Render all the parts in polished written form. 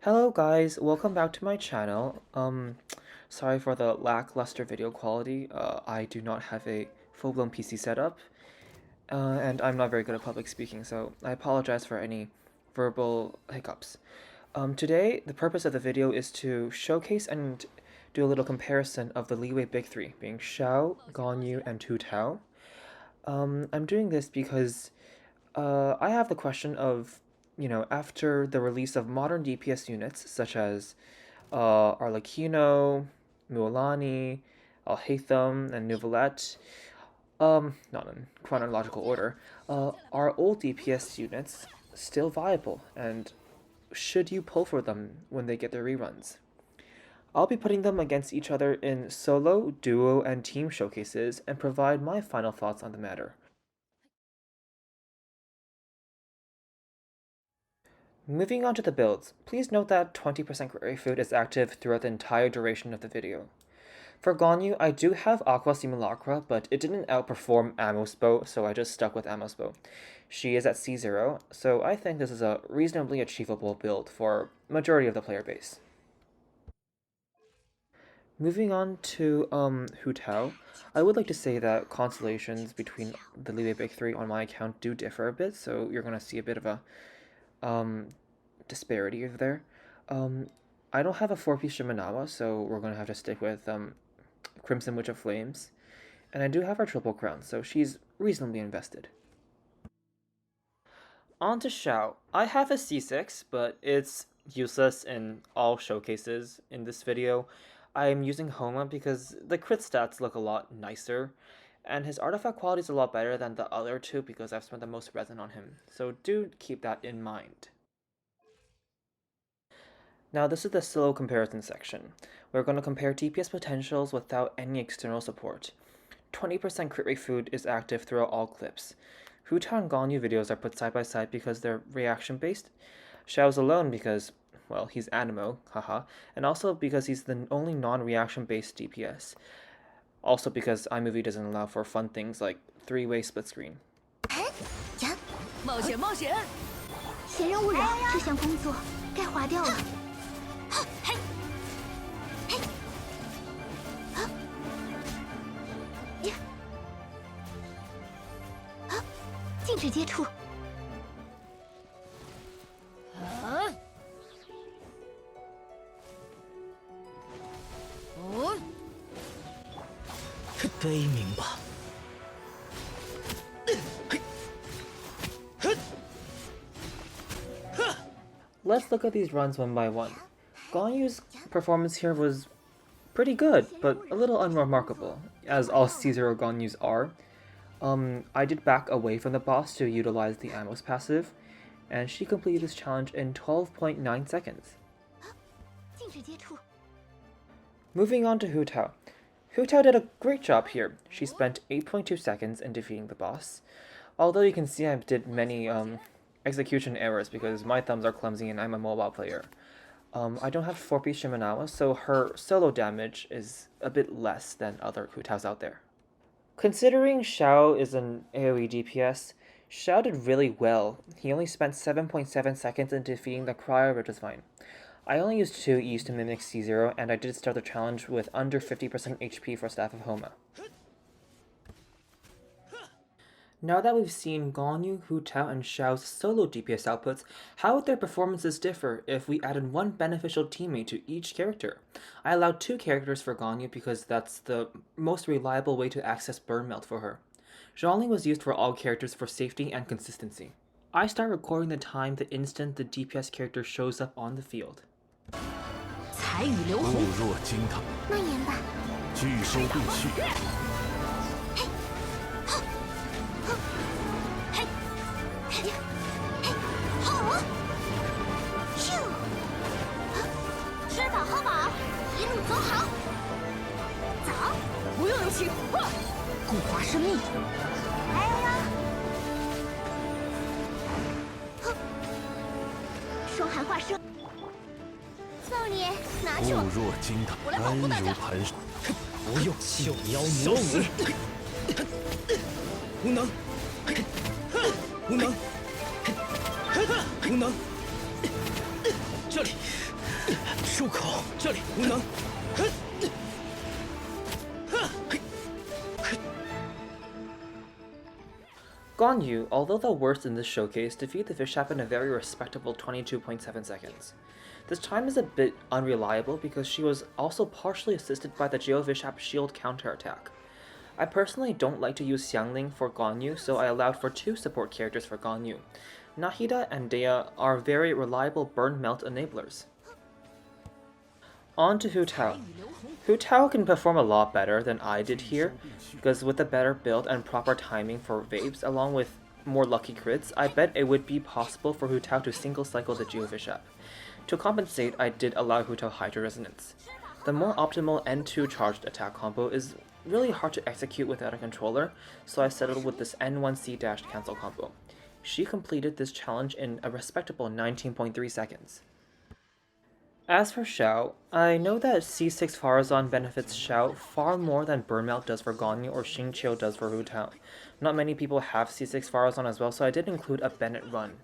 Hello guys, welcome back to my channel. Sorry for the lackluster video quality. I do not have a full-blown PC setup, and I'm not very good at public speaking, so I apologize for any verbal hiccups. Today, the purpose of the video is to showcase and do a little comparison of the Liyue Big Three, being Xiao, Ganyu, and Hu Tao. I'm doing this because I have the question of, after the release of modern DPS units such as Arlecchino, Mualani, Alhaitham, and Neuvillette, not in chronological order, are old DPS units still viable, and should you pull for them when they get their reruns? I'll be putting them against each other in solo, duo, and team showcases and provide my final thoughts on the matter. Moving on to the builds, please note that 20% crit rate food is active throughout the entire duration of the video. For Ganyu, I do have Aqua Simulacra, but it didn't outperform Amos Bow, so I just stuck with Amos Bow. She is at C0, so I think this is a reasonably achievable build for majority of the player base. Moving on to Hu Tao, I would like to say that constellations between the Liyue Big Three on my account do differ a bit, so you're going to see a bit of a disparity there. I don't have a 4-piece Shimenawa, so we're going to have to stick with Crimson Witch of Flames. And I do have our Triple Crown, so she's reasonably invested. On to Xiao. I have a C6, but it's useless in all showcases in this video. I'm using Homa because the crit stats look a lot nicer, and his artifact quality is a lot better than the other two because I've spent the most resin on him, so do keep that in mind. Now this is the solo comparison section. We're going to compare DPS potentials without any external support. 20% crit rate food is active throughout all clips. Hu Tao and Ganyu videos are put side by side because they're reaction based. Xiao's alone because, well, he's Animo, haha, and also because he's the only non-reaction based DPS. Also because iMovie doesn't allow for fun things like 3-way split screen. 冒险冒险！闲人勿扰，这项工作该划掉了。嘿，嘿，禁止接触。哦，悲鸣吧。 Let's look at these runs one by one. Ganyu's performance here was pretty good, but a little unremarkable, as all C0 Ganyus are. I did back away from the boss to utilize the Amos passive, and she completed this challenge in 12.9 seconds. Moving on to Hu Tao. Hu Tao did a great job here. She spent 8.2 seconds in defeating the boss. Although you can see I did many execution errors because my thumbs are clumsy and I'm a mobile player. I don't have 4-piece Shimenawa, so her solo damage is a bit less than other Hu Taos out there. Considering Xiao is an AoE DPS, Xiao did really well. He only spent 7.7 seconds in defeating the Cryo, which is fine. I only used 2 E's to mimic C0, and I did start the challenge with under 50% HP for Staff of Homa. Now that we've seen Ganyu, Hu Tao, and Xiao's solo DPS outputs, how would their performances differ if we added one beneficial teammate to each character? I allowed 2 characters for Ganyu because that's the most reliable way to access Burn Melt for her. Zhongli was used for all characters for safety and consistency. I start recording the time the instant the DPS character shows up on the field. 彩雨流红，固若金汤，蔓延吧。拒收并蓄。 吃饱喝饱，一路走好。走，不用留情。固华生命。来哟哟！双寒化生。送你，拿去。固若金汤，安如磐石。不用就妖魔舞。无能，无能，无能。这里。入口，这里无能。Ganyu, although the worst in this showcase, defeated the Fishap in a very respectable 22.7 seconds. This time is a bit unreliable because she was also partially assisted by the Geo Fishap shield counterattack. I personally don't like to use Xiangling for Ganyu, so I allowed for 2 support characters for Ganyu. Nahida and Dea are very reliable burn melt enablers. On to Hu Tao. Hu Tao can perform a lot better than I did here, because with a better build and proper timing for Vapes along with more lucky crits, I bet it would be possible for Hu Tao to single cycle the Geofishap. To compensate, I did allow Hu Tao Hydro Resonance. The more optimal N2 charged attack combo is really hard to execute without a controller, so I settled with this N1C dash cancel combo. She completed this challenge in a respectable 19.3 seconds. As for Xiao, I know that C6 Farazan benefits Xiao far more than Burnmelt does for Ganyu or Xingqiu does for Hu Tao. Not many people have C6 Farazan as well, so I did include a Bennett run.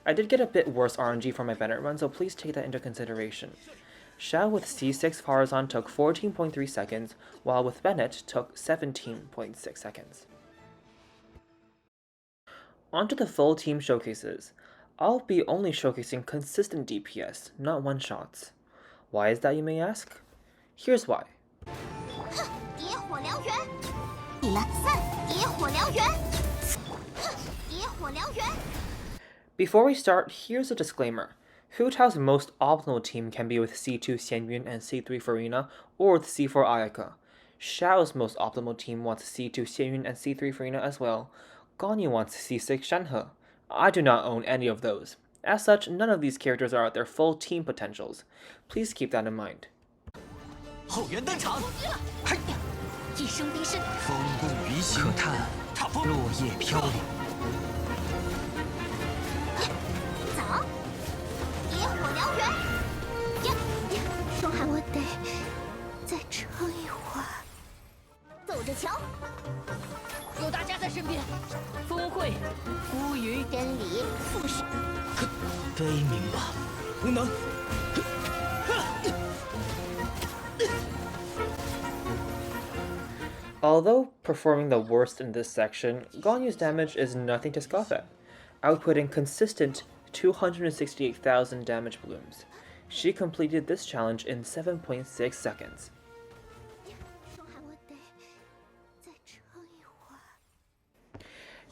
I did get a bit worse RNG for my Bennett run, so please take that into consideration. Xiao with C6 Farazan took 14.3 seconds, while with Bennett took 17.6 seconds. On to the full team showcases. I'll be only showcasing consistent DPS, not one-shots. Why is that, you may ask? Here's why. Before we start, here's a disclaimer. Hu Tao's most optimal team can be with C2 Xianyun and C3 Farina, or with C4 Ayaka. Xiao's most optimal team wants C2 Xianyun and C3 Farina as well. Ganyu wants C6 Shenhe. I do not own any of those. As such, none of these characters are at their full team potentials. Please keep that in mind. 后援登场，一声低声，风不鱼行，可叹落叶飘零。走，野火燎原。说好我得再撑一会儿。走着瞧。有大家在身边，峰会，乌云，真理复始。悲鸣吧，无能。 Although performing the worst in this section, Ganyu's damage is nothing to scoff at, outputting consistent 268,000 damage balloons. She completed this challenge in 7.6 seconds.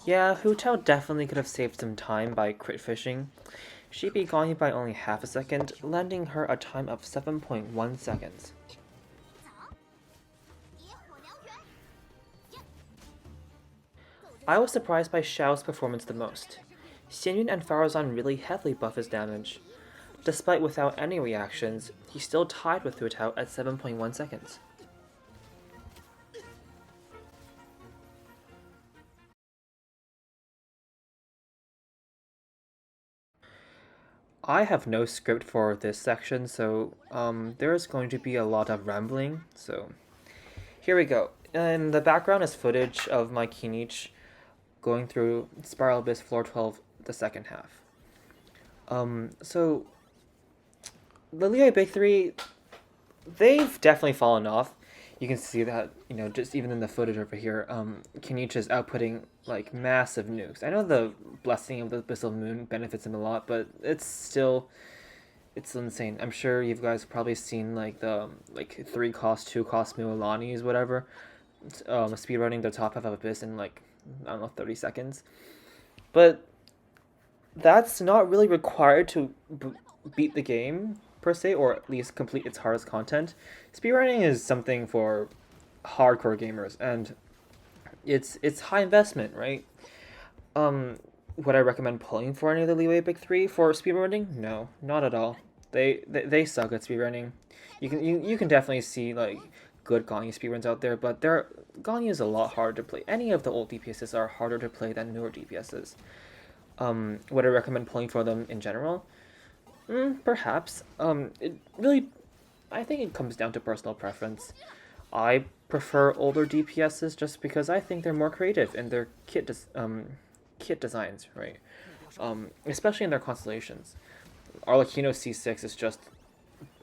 Yeah, Hu Tao definitely could have saved some time by crit fishing. She beat Ganyu by only half a second, landing her a time of 7.1 seconds. I was surprised by Xiao's performance the most. Xianyun and Farazan really heavily buff his damage. Despite without any reactions, he still tied with Hu Tao at 7.1 seconds. I have no script for this section, so there's going to be a lot of rambling, so here we go. In the background is footage of my Kinich going through Spiral Abyss Floor 12, the second half. So the Liyue Big Three, they've definitely fallen off. You can see that, you know, just even in the footage over here, Kinich is outputting like massive nukes. I know the blessing of the Abyssal Moon benefits him a lot, but it's insane. I'm sure you guys probably seen like the 3 cost, 2 cost Mualanis, whatever, speedrunning the top half of Abyss in like, I don't know, 30 seconds. But that's not really required to beat the game per se, or at least complete its hardest content. Speedrunning is something for hardcore gamers, and it's high investment, right? Would I recommend pulling for any of the Liyue Big Three for speedrunning? No, not at all. They suck at speedrunning. You can definitely see like good Ganyu speedruns out there, but Ganyu is a lot harder to play. Any of the old DPSs are harder to play than newer DPSs. Would I recommend pulling for them in general? Perhaps. It really, I think it comes down to personal preference. I prefer older DPSs just because I think they're more creative in their kit designs, right? Especially in their constellations. Arlecchino C6 is just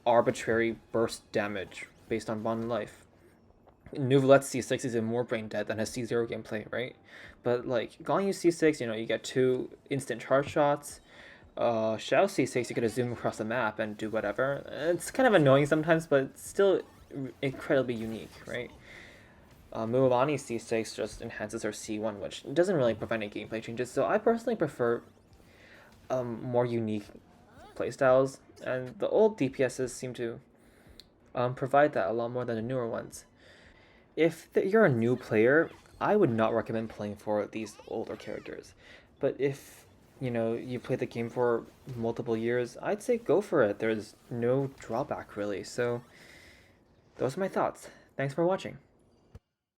arbitrary burst damage based on bond life. Nouvelette's C6 is more brain dead than his C0 gameplay, right? But like Gong Yu C6, you know, you get 2 instant charge shots. Xiao C6, you get to zoom across the map and do whatever. It's kind of annoying sometimes, but still incredibly unique, right? Mualani C6 just enhances her C1, which doesn't really provide any gameplay changes. So I personally prefer more unique playstyles, and the old DPSs seem to provide that a lot more than the newer ones. If you're a new player, I would not recommend playing for these older characters. But if you play the game for multiple years, I'd say go for it. There's no drawback really. So those are my thoughts. Thanks for watching.